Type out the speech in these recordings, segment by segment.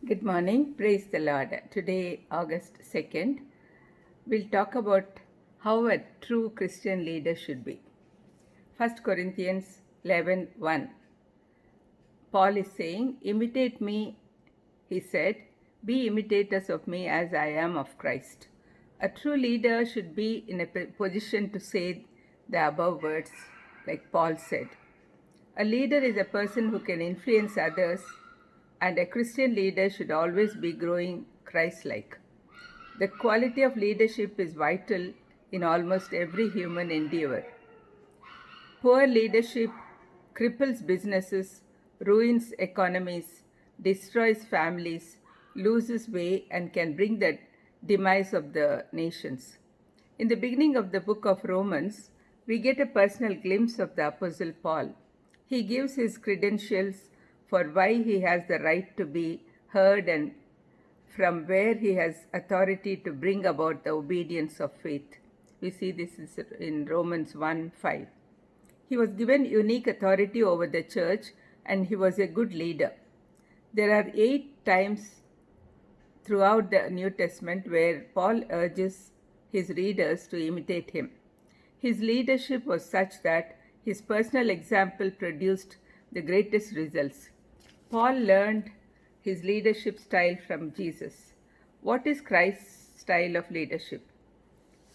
Good morning. Praise the Lord. Today, August 2nd, we'll talk about how a true Christian leader should be. 1 Corinthians 11:1. Paul is saying, imitate me, he said, be imitators of me as I am of Christ. A true leader should be in a position to say the above words, like Paul said. A leader is a person who can influence others, and a Christian leader should always be growing Christ-like. The quality of leadership is vital in almost every human endeavor. Poor leadership cripples businesses, ruins economies, destroys families, loses way, and can bring the demise of the nations. In the beginning of the book of Romans, we get a personal glimpse of the Apostle Paul. He gives his credentials for why he has the right to be heard and from where he has authority to bring about the obedience of faith. We see this in Romans 1:5. He was given unique authority over the church and he was a good leader. There are 8 times throughout the New Testament where Paul urges his readers to imitate him. His leadership was such that his personal example produced the greatest results. Paul learned his leadership style from Jesus. What is Christ's style of leadership?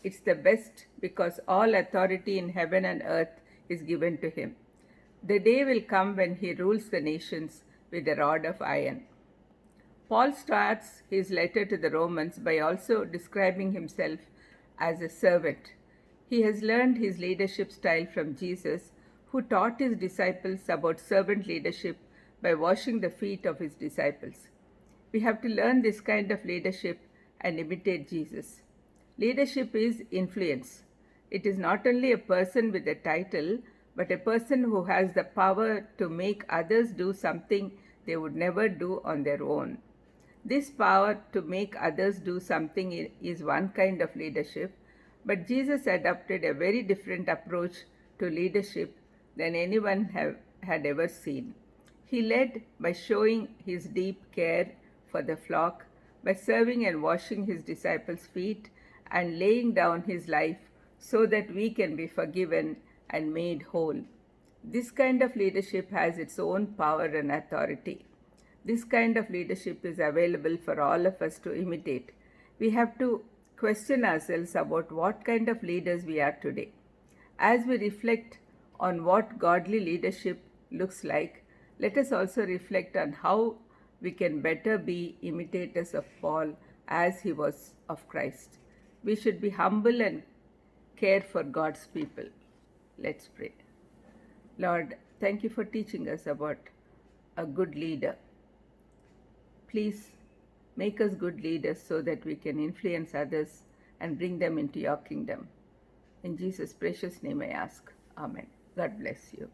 It's the best because all authority in heaven and earth is given to him. The day will come when he rules the nations with a rod of iron. Paul starts his letter to the Romans by also describing himself as a servant. He has learned his leadership style from Jesus, who taught his disciples about servant leadership by washing the feet of his disciples. We have to learn this kind of leadership and imitate Jesus. Leadership is influence. It is not only a person with a title, but a person who has the power to make others do something they would never do on their own. This power to make others do something is one kind of leadership, but Jesus adopted a very different approach to leadership than anyone had ever seen. He led by showing his deep care for the flock, by serving and washing his disciples' feet, and laying down his life so that we can be forgiven and made whole. This kind of leadership has its own power and authority. This kind of leadership is available for all of us to imitate. We have to question ourselves about what kind of leaders we are today. As we reflect on what godly leadership looks like, let us also reflect on how we can better be imitators of Paul as he was of Christ. We should be humble and care for God's people. Let's pray. Lord, thank you for teaching us about a good leader. Please make us good leaders so that we can influence others and bring them into your kingdom. In Jesus' precious name I ask. Amen. God bless you.